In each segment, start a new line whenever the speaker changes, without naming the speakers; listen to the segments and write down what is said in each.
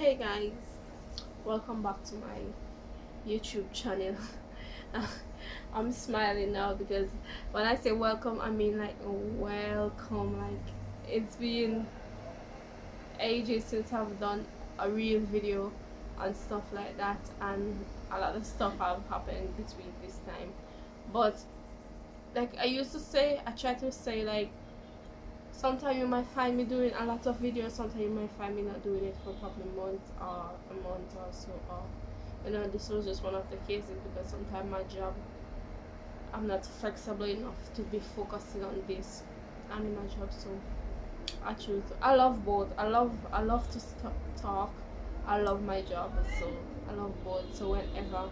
Hey guys, welcome back to my YouTube channel. I'm smiling now because when I say welcome, I mean like welcome. Like it's been ages since I've done a real video and stuff like that, and a lot of stuff have happened between this time. But like I used to say, I try to say like sometimes you might find me doing a lot of videos, sometimes you might find me not doing it for probably a month or so. Or this was just one of the cases because sometimes my job, I'm not flexible enough to be focusing on this. I'm in my job, so I choose. I love both. I love to talk. I love my job, so I love both. So whenever,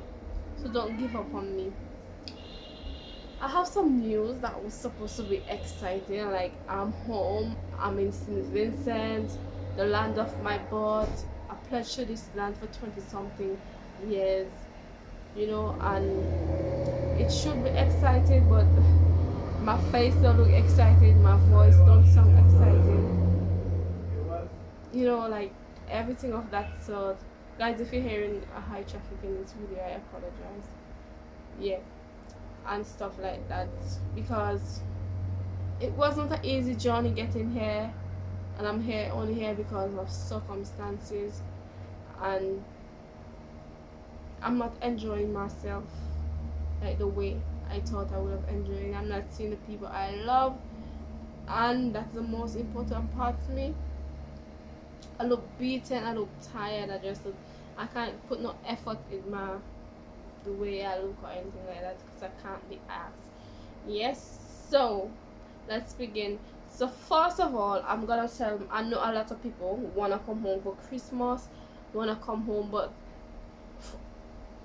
so don't give up on me. I have some news that was supposed to be exciting. Like I'm home. I'm in St. Vincent, the land of my birth. I pledged to this land for 20 something years, and it should be exciting, but my face don't look excited. My voice don't sound exciting. Like everything of that sort. Guys, if you're hearing a high traffic in this video, I apologize. Yeah, and stuff like that because it wasn't an easy journey getting here, and I'm here only here because of circumstances, and I'm not enjoying myself like the way I thought I would have enjoyed. I'm not seeing the people I love, and that's the most important part to me. I look beaten, I look tired, I can't put no effort in the way I look or anything like that because I can't be asked. Yes, so let's begin. So first of all, I'm gonna tell. I know a lot of people wanna come home for Christmas, wanna come home, but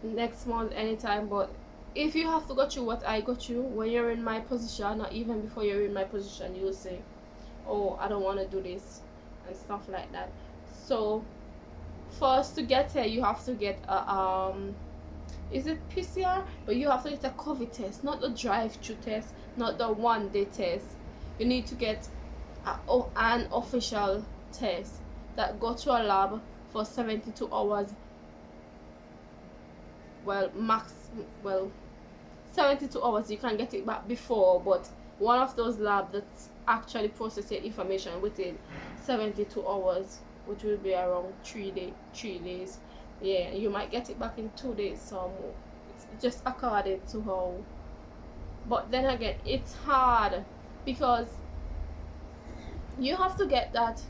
next month, anytime. But if you have to go through what I go through, when you're in my position, or even before you're in my position, you'll say, "Oh, I don't want to do this," and stuff like that. So first, to get here, you have to get a is it PCR? But you have to get a COVID test, not the drive-through test, not the one-day test. You need to get an official test that go to a lab for 72 hours. Well, 72 hours. You can get it back before, but one of those labs that actually processes information within 72 hours, which will be around 3 days. Yeah, you might get it back in 2 days, so it's just according to how. But then again, it's hard because you have to get that.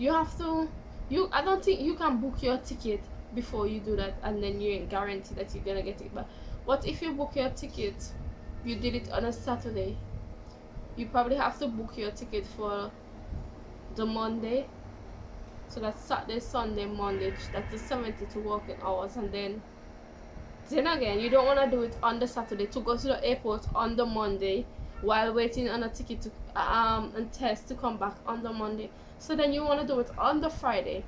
I don't think you can book your ticket before you do that, and then you ain't guaranteed that you're gonna get it back. What if you book your ticket, you did it on a Saturday? You probably have to book your ticket for the Monday. So that's Saturday, Sunday, Monday. That's the 72 working hours, and then again, you don't want to do it on the Saturday to go to the airport on the Monday while waiting on a ticket to and test to come back on the Monday. So then you want to do it on the Friday,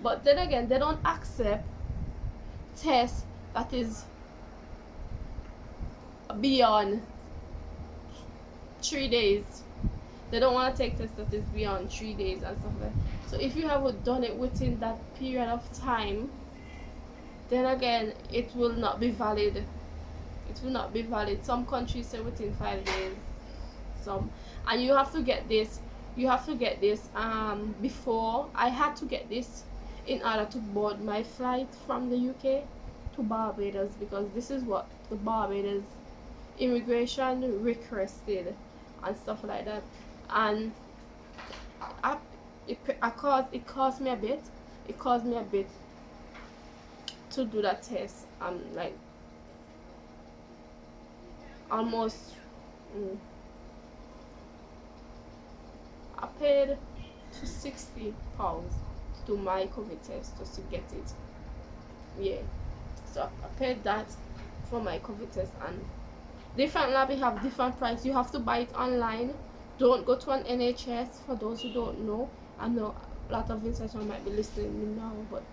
but then again, they don't accept tests that is beyond 3 days. They don't want to take tests that is beyond 3 days and stuff like that. So if you haven't done it within that period of time, then again, it will not be valid. It will not be valid. Some countries say within 5 days. And you have to get this. Before. I had to get this in order to board my flight from the UK to Barbados, because this is what the Barbados immigration requested and stuff like that. And it cost me a bit. To do that test. Like almost. I paid £60 to do my COVID test just to get it. Yeah, so I paid that for my COVID test, and different labs have different price. You have to buy it online. Don't go to an NHS. For those who don't know, I know a lot of visitors might be listening to me now, but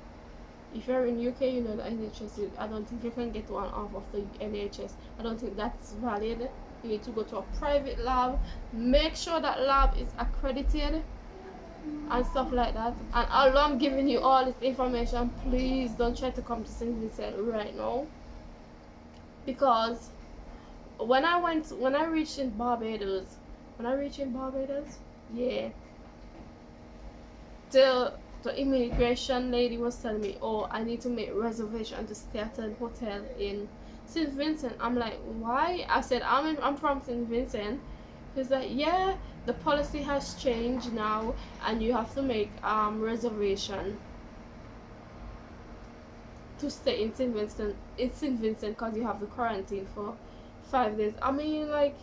if you're in UK, you know the NHS. I don't think you can get one off of the NHS. I don't think that's valid. You need to go to a private lab. Make sure that lab is accredited. and stuff like that. And although I'm giving you all this information, please don't try to come to St. Vincent right now, because when I reached in Barbados, yeah, the immigration lady was telling me, oh, I need to make reservation to stay at a hotel in St. Vincent. I'm like, why? I said, I'm from St. Vincent. He's like, yeah, the policy has changed now, and you have to make reservation to stay in St. Vincent. It's St. Vincent because you have the quarantine for 5 days. I mean, like,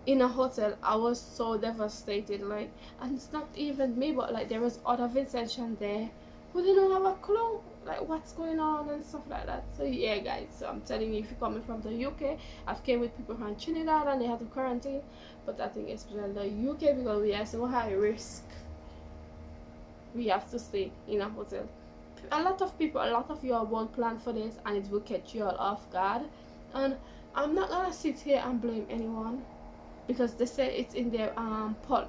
in a hotel, I was so devastated. Like, and it's not even me, but like there was other Vincentians there who didn't have a clue like what's going on and stuff like that. So yeah, guys. So I'm telling you, if you're coming from the UK, I've came with people from Trinidad and they had to quarantine, but I think especially the UK because we are so high risk, we have to stay in a hotel. A lot of people, a lot of you all won't plan for this, and it will catch you all off guard. And I'm not gonna sit here and blame anyone because they say it's in their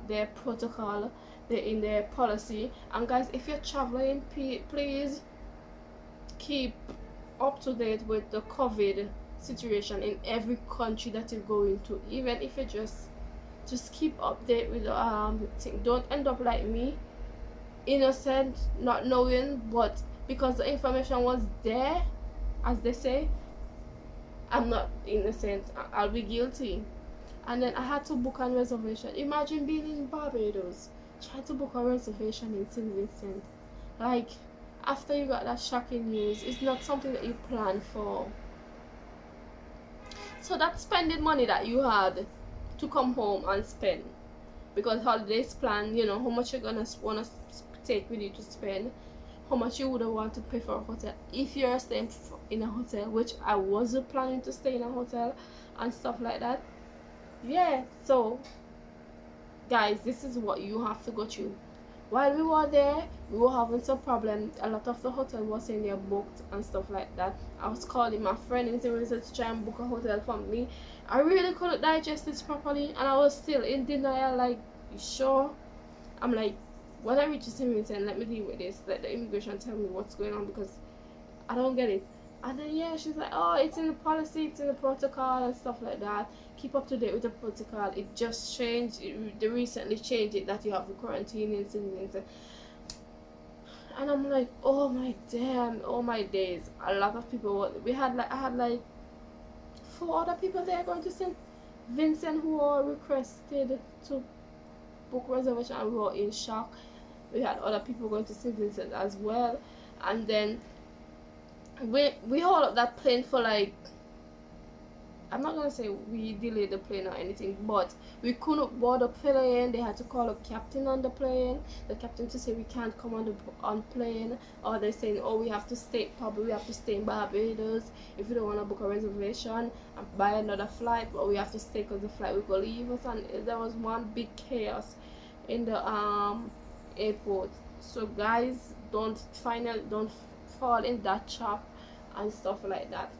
their protocol, they're in their policy. And guys, if you're traveling, please keep up to date with the COVID situation in every country that you're going to. Even if you just keep update with the thing. Don't end up like me, innocent, not knowing, but because the information was there, as they say, I'm not innocent, I'll be guilty. And then I had to book a reservation. Imagine being in Barbados, trying to book a reservation in St. Vincent. Like, after you got that shocking news, it's not something that you plan for. So that's spending money that you had to come home and spend, because holidays plan, you know how much you're gonna wanna take with you to spend, how much you would want to pay for a hotel if you're staying in a hotel, which I wasn't planning to stay in a hotel and stuff like that. Yeah, so guys, this is what you have to go through. While we were there, we were having some problems. A lot of the hotel was saying they're booked and stuff like that. I was calling my friend in St. to try and book a hotel for me. I really couldn't digest this properly, and I was still in denial. Like, you sure? I'm like, when I reach St. Vincent, let me deal with this. Let the immigration tell me what's going on, because I don't get it. And then yeah, she's like, oh, it's in the policy, it's in the protocol and stuff like that. Keep up to date with the protocol. It just changed. They recently changed it that you have the quarantine in St. Vincent. And I'm like, oh my damn, oh my days. A lot of people. I had like 4 other people there going to St. Vincent who are requested to book reservation, and we were in shock. We had other people going to St. Vincent as well, and then we hauled up that plane for like, I'm not gonna say we delayed the plane or anything, but we couldn't board the plane. They had to call a captain on the plane. The captain to say we can't come on plane, or they're saying, oh, we have to stay in Barbados if we don't want to book a reservation and buy another flight, but we have to stay because the flight will go leave us. And there was one big chaos in the airport. So guys, don't fall in that trap and stuff like that.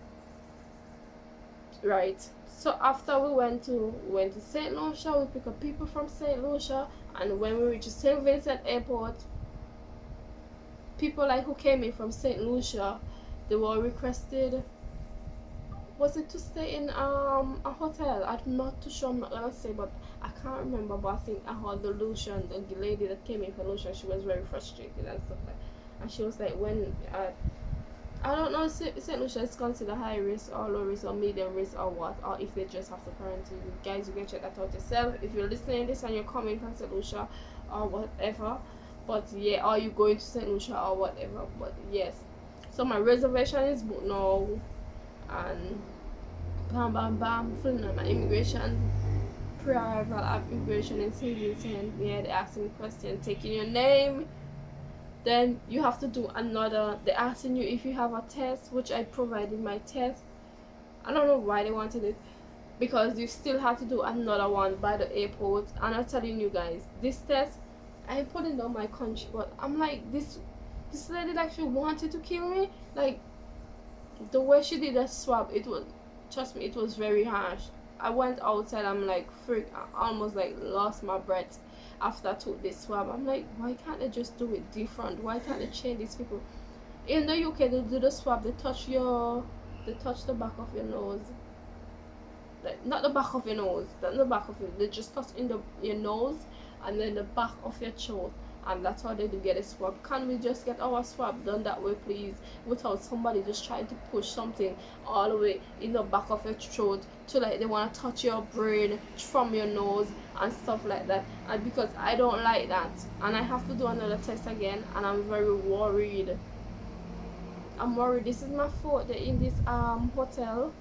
Right, so after we went to St. Lucia, we picked up people from St. Lucia, and when we reached St. Vincent airport, people like who came in from St. Lucia, they were requested, was it to stay in a hotel? I'm not too sure, I'm not gonna say, but I can't remember. But I think I heard the Lucian, the lady that came in from Lucia, she was very frustrated and stuff like, and she was like, when I don't know, St. Lucia is considered high risk or low risk or medium risk or what, or if they just have to quarantine. Guys, you can check that out yourself if you're listening to this and you're coming from St. Lucia or whatever. But yeah, are you going to St. Lucia or whatever? But yes, so my reservation is booked now, and bam bam bam, filling out my immigration, pre-arrival immigration in St. Vincent. Yeah, they asking me questions, taking your name. Then you have to do another, they're asking you if you have a test, which I provided my test. I don't know why they wanted it, because you still have to do another one by the airport. And I'm telling you guys, this test, I ain't putting down my country, but I'm like, this lady like she wanted to kill me. Like, the way she did that swab, it was, trust me, it was very harsh. I went outside, I'm like freak, I almost like lost my breath. after I took this swab. I'm like, why can't they just do it different? Why can't they change these people? In the UK, they do the swab. They touch the back of your nose, like not the back of your nose, not the back of it. They just touch in your nose and then the back of your throat, and that's how they do get a swab. Can we just get our swab done that way, please, without somebody just trying to push something all the way in the back of your throat to like they want to touch your brain from your nose and stuff like that? And because I don't like that, and I have to do another test again, and I'm very worried. I'm worried. This is my fourth day in this hotel.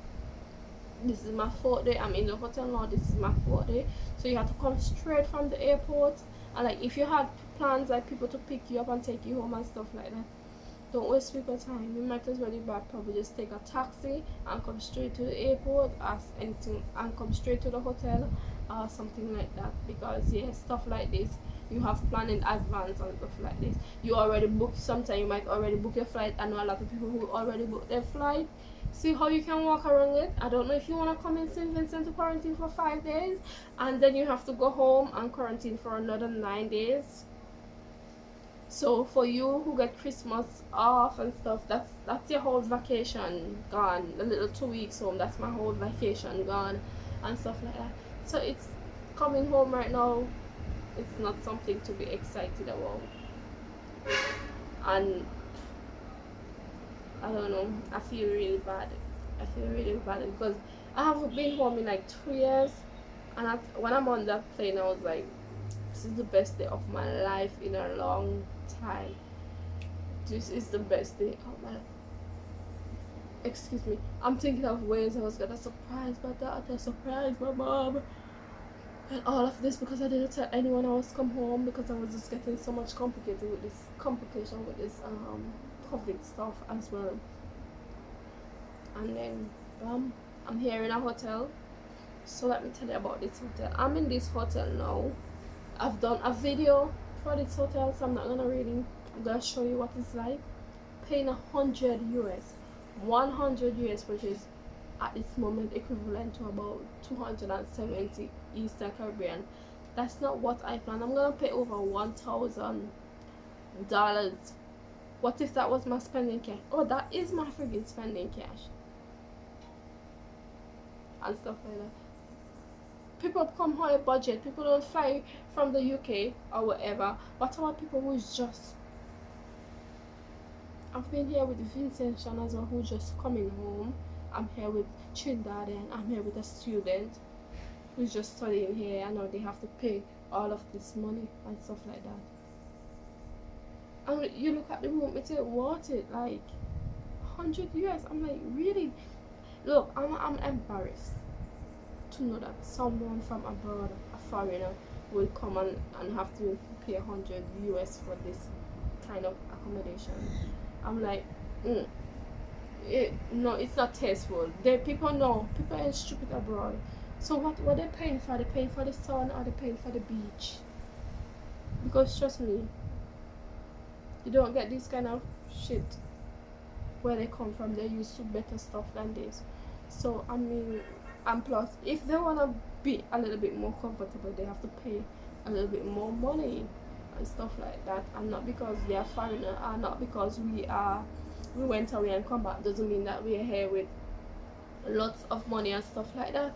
This is my fourth day. I'm in the hotel now. This is my fourth day. So you have to come straight from the airport. And like if you have plans like people to pick you up and take you home and stuff like that, don't waste people's time. You might as well probably just take a taxi and come straight to the airport, ask anything, and come straight to the hotel or something like that. Because yeah, stuff like this you have planned in advance and stuff like this. You already booked. Sometimes you might already book your flight. I know a lot of people who already booked their flight. See how you can walk around it. I don't know if you want to come in St. Vincent to quarantine for 5 days and then you have to go home and quarantine for another 9 days. So for you who get Christmas off and stuff, that's your whole vacation gone. A little 2 weeks home, that's my whole vacation gone and stuff like that. So it's coming home right now. It's not something to be excited about. And I don't know, I feel really bad. I feel really bad because I haven't been home in like 2 years, and when I'm on that plane, I was like, this is the best day of my life in a long time. This is the best day of my life. Excuse me. I'm thinking of ways I was gonna surprise my daughter, surprise my mom, and all of this because I didn't tell anyone I was come home because I was just getting so much complicated with this complication with this COVID stuff as well. And then I'm here in a hotel. So let me tell you about this hotel. I'm in this hotel now. I've done a video for this hotel, so I'm not gonna really. I'm gonna show you what it's like. Paying 100 US, 100 US, which is at this moment equivalent to about 270 Eastern Caribbean. That's not what I planned. I'm gonna pay over $1,000. What if that was my spending cash? Oh, that is my freaking spending cash. And stuff like that. People come high budget. People don't fly from the UK or whatever. What about people who's just... I've been here with Vincent as well, who's just coming home. I'm here with Trinidad and I'm here with a student who's just studying here. I know they have to pay all of this money and stuff like that. And you look at the room, it's worth it, like 100 US. I'm like, really? Look, I'm embarrassed to know that someone from abroad, a foreigner, will come and have to pay 100 US for this kind of accommodation. I'm like, no, it's not tasteful. People know, people ain't stupid abroad. So what they paying for? They paying for the sun or they paying for the beach? Because trust me, you don't get this kind of shit where they come from. They're used to better stuff than this. So I mean, and plus, if they wanna be a little bit more comfortable, they have to pay a little bit more money and stuff like that. And not because they are foreigner, and not because we went away and come back, doesn't mean that we are here with lots of money and stuff like that.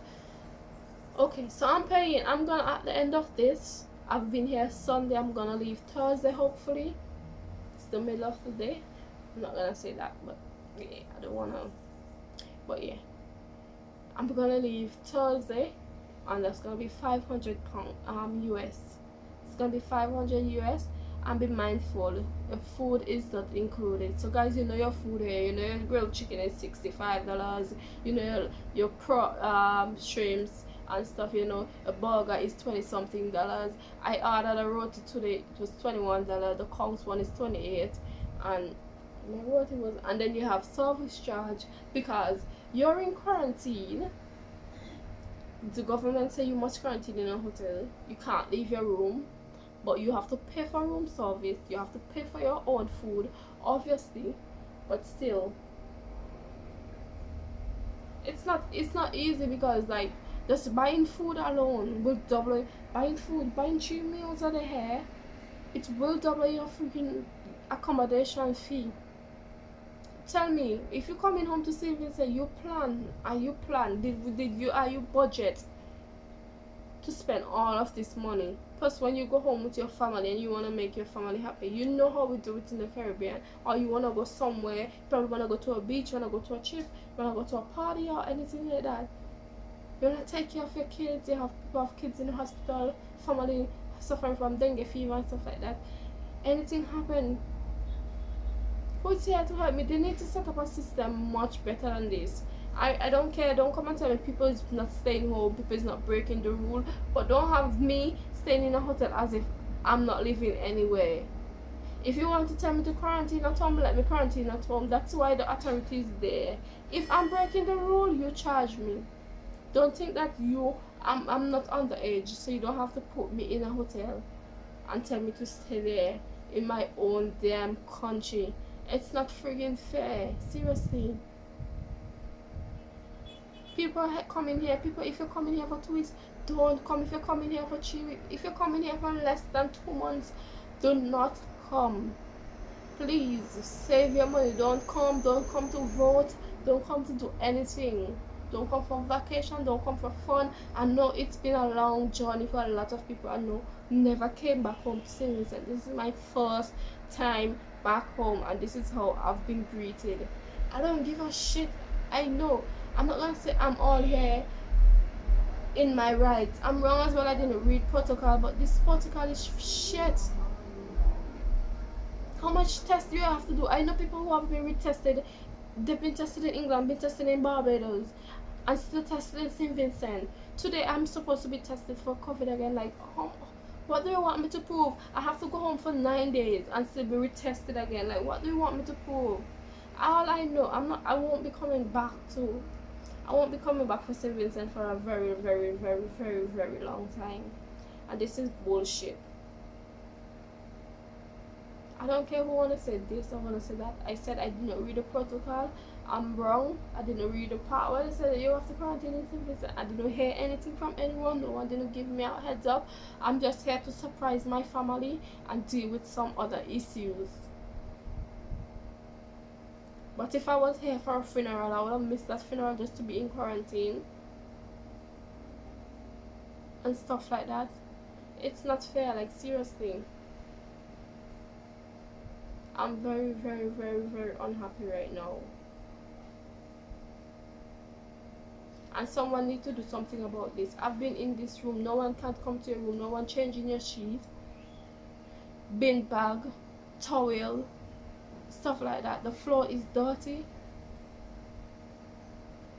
Okay, so I'm paying. I'm gonna, at the end of this, I've been here Sunday. I'm gonna leave Thursday, hopefully. It's the middle of the day. I'm not gonna say that, but yeah, I don't wanna. But yeah, I'm gonna leave Thursday, and that's gonna be £500 US. It's gonna be 500 US. And be mindful, the food is not included. So guys, you know your food here. You know your grilled chicken is $65. You know your shrimps and stuff. You know a burger is 20 something dollars. I ordered a roti today. It was $21. The Kongs one is 28, and my roti was. And then you have service charge because you're in quarantine. The government say you must quarantine in a hotel. You can't leave your room. But you have to pay for room service, you have to pay for your own food, obviously, but still, it's not easy because like Just buying food alone will double. Buying food, buying 3 meals a day here, it will double your freaking accommodation fee. Tell me, if you're coming home to St. Vincent, you plan, did you, are you budget to spend all of this money? Plus, when you go home with your family and you want to make your family happy, you know how we do it in the Caribbean. Or you want to go somewhere, you probably want to go to a beach, you want to go to a trip, you want to go to a party or anything like that. You want to take care of your kids, you have people have kids in the hospital, family suffering from dengue fever and stuff like that. Anything happen, who's here to help me? They need to set up a system much better than this. I don't care. Don't come and tell me people is not staying home, people is not breaking the rule, but don't have me staying in a hotel as if I'm not living anywhere. If you want to tell me to quarantine at home, let me quarantine at home. That's why the authority is there. If I'm breaking the rule, you charge me. Don't think that I'm not underage, so you don't have to put me in a hotel and tell me to stay there in my own damn country. It's not friggin' fair. Seriously. People coming here. People, if you're coming here for 2 weeks, don't come. If you're coming here for 3 weeks, if you're coming here for less than 2 months, do not come. Please save your money. Don't come. Don't come to vote. Don't come to do anything. Don't come for vacation. Don't come for fun. I know it's been a long journey for a lot of people. I know never came back home to St. Vincent. This is my first time back home, and this is how I've been greeted. I don't give a shit. I know. I'm not gonna say I'm all here in my rights. I'm wrong as well. I didn't read protocol, but this protocol is shit. How much test do you have to do? I know people who have been retested. They've been tested in England, been tested in Barbados, and still tested in St. Vincent. Today I'm supposed to be tested for COVID again. Like, what do you want me to prove? I have to go home for 9 days and still be retested again. Like, what do you want me to prove? All I know, I won't be coming back to. I won't be coming back for St. Vincent for a very, very, very, very, very long time. And this is bullshit. I don't care who wanna say this or wanna say that. I said I didn't read the protocol. I'm wrong. I didn't read the part where they said that you have to quarantine in St. Vincent. I didn't hear anything from anyone. No one didn't give me a heads up. I'm just here to surprise my family and deal with some other issues. But if I was here for a funeral, I would have missed that funeral just to be in quarantine and stuff like that. It's not fair. Like, seriously. I'm very, very, very, very unhappy right now. And someone needs to do something about this. I've been in this room. No one can't come to your room. No one changing your sheet. Bin bag, towel, stuff like that. The floor is dirty.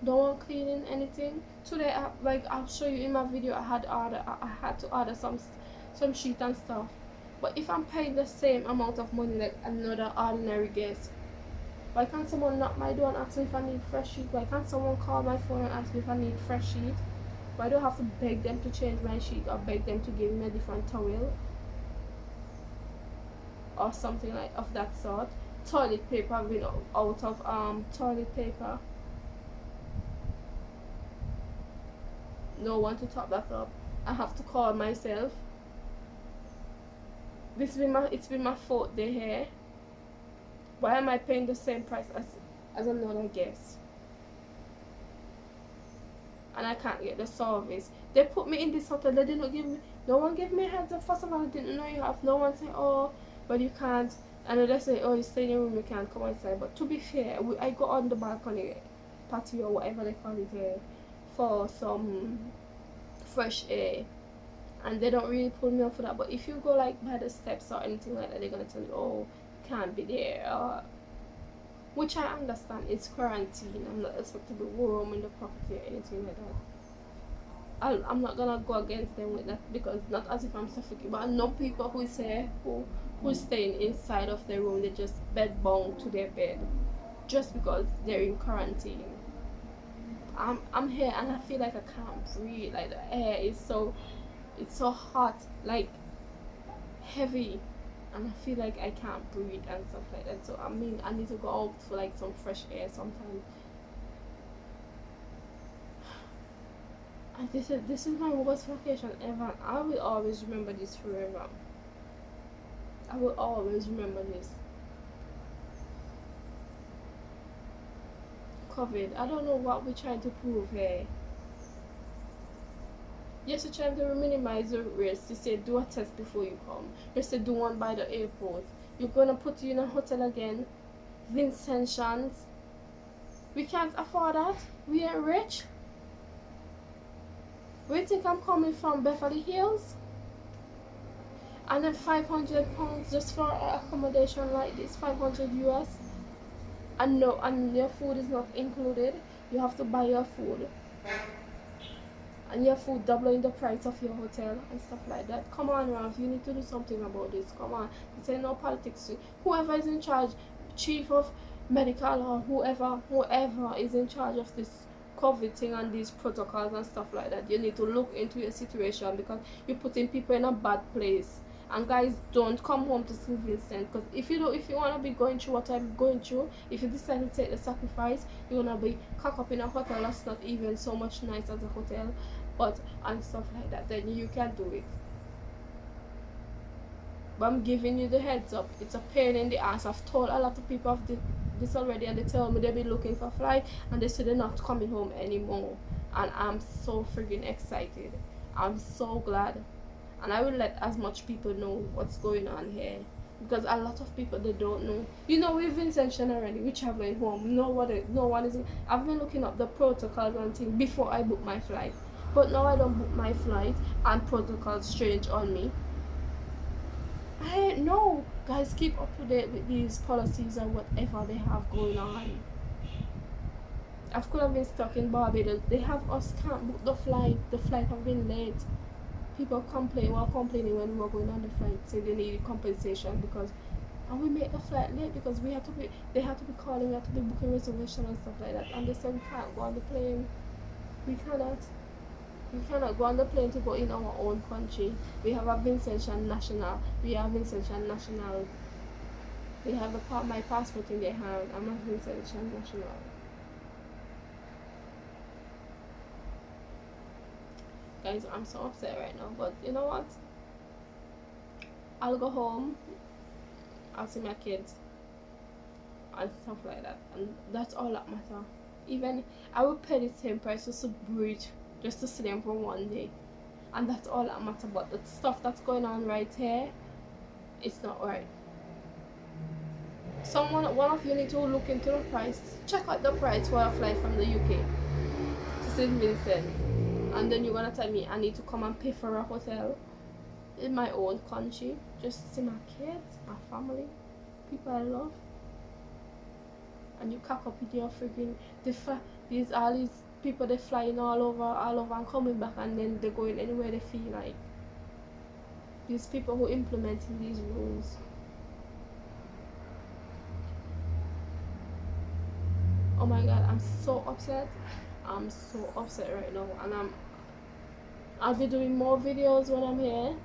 No one cleaning anything. Today, I'll show you in my video. I had to order some sheet and stuff. But if I'm paying the same amount of money like another ordinary guest, why can't someone knock my door and ask me if I need fresh sheet? Why can't someone call my phone and ask me if I need fresh sheet? Why do I have to beg them to change my sheet or beg them to give me a different towel? Or something like of that sort. Toilet paper, I've been out of toilet paper. No one to top that up. I have to call myself. It's been my 4th day here. Why am I paying the same price as another guest? And I can't get the service. They put me in this hotel. They didn't give me. No one gave me a heads up. First of all, I didn't know you have. No one say, oh, but you can't. And they say, oh, you stay in your room. You can't come outside. But to be fair, I go on the balcony, patio, whatever they call it, for some fresh air. And they don't really pull me up for that. But if you go like by the steps or anything like that, they're gonna tell you, oh, you can't be there. Which I understand, it's quarantine. I'm not expected to roam in the property or anything like that. I'm not gonna go against them with that, because not as if I'm suffocating. But I know people who say who's staying inside of their room. They just bed bound to their bed just because they're in quarantine. I'm here and I feel like I can't breathe. Like, the air is it's so hot, like heavy, and I feel like I can't breathe and stuff like that. So I mean, I need to go out for like some fresh air sometime. And this is my worst vacation ever. I will always remember this forever. I will always remember this. COVID. I don't know what we're trying to prove here. Yes, you're trying to minimize the risk. You say do a test before you come. You say do one by the airport. You're gonna put you in a hotel again. Vincent. We can't afford that. We ain't rich. We think I'm coming from Beverly Hills? And then £500 just for accommodation like this, 500 US. And no, and your food is not included. You have to buy your food. And your food doubling the price of your hotel and stuff like that. Come on, Ralph, you need to do something about this. Come on. It's no politics. Whoever is in charge, chief of medical or whoever is in charge of this COVID thing and these protocols and stuff like that, you need to look into your situation, because you're putting people in a bad place. And guys, don't come home to St. Vincent, because if you want to be going through what I'm going through, if you decide to take the sacrifice, you're gonna be cocked up in a hotel that's not even so much nice as a hotel, but and stuff like that. Then you can do it. But I'm giving you the heads up. It's a pain in the ass. I've told a lot of people of this already, and they tell me they've been looking for a flight, and they say they're not coming home anymore. And I'm so freaking excited. I'm so glad. And I will let as much people know what's going on here, because a lot of people, they don't know. We've been sanctioned already. We're traveling home. No one is. I've been looking up the protocols and things before I book my flight, but now I don't book my flight and protocols strange on me. I know, guys, keep up to date with these policies and whatever they have going on. I could have been stuck in Barbados. They have us can't book the flight. The flight have been late. People were complaining when we were going on the flight, saying they needed compensation because, and we made the flight late because they had to be calling, we had to be booking reservation and stuff like that. And they said we can't go on the plane. We cannot go on the plane to go in our own country. We have a Vincentian national. We have my passport in their hand. I'm a Vincentian national. Guys, I'm so upset right now, but you know what? I'll go home. I'll see my kids and stuff like that, and that's all that matters. Even I will pay the same price just to breathe, just to see them for one day, and that's all that matters. But the stuff that's going on right here, it's not right. One of you need to look into the price. Check out the price for a flight from the UK to St. Vincent, and then you're gonna tell me I need to come and pay for a hotel in my own country just to see my kids, my family, people I love. And you cock up with your freaking all these people, they flying all over and coming back, and then they're going anywhere they feel like. These people who implementing these rules. Oh my god, I'm so upset. I'm so upset right now, and I'll be doing more videos when I'm here.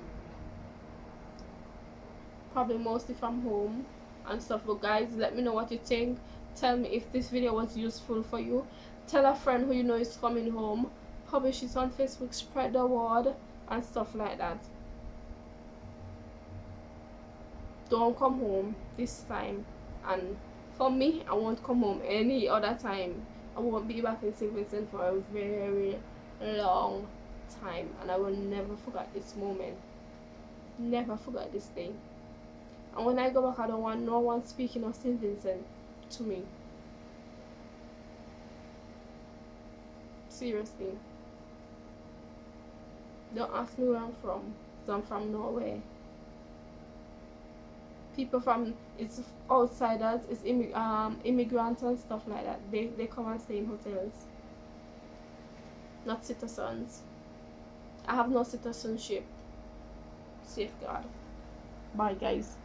Probably mostly from home and stuff. But guys, let me know what you think. Tell me if this video was useful for you. Tell a friend who you know is coming home. Publish it on Facebook, spread the word and stuff like that. Don't come home this time, and for me, I won't come home any other time. I won't be back in St. Vincent for a very long time, and I will never forget this moment. Never forget this thing. And when I go back, I don't want no one speaking of St. Vincent to me. Seriously. Don't ask me where I'm from, because I'm from Norway. People from, it's outsiders, it's immigrants and stuff like that. They come and stay in hotels. Not citizens. I have no citizenship. Safeguard. Bye guys.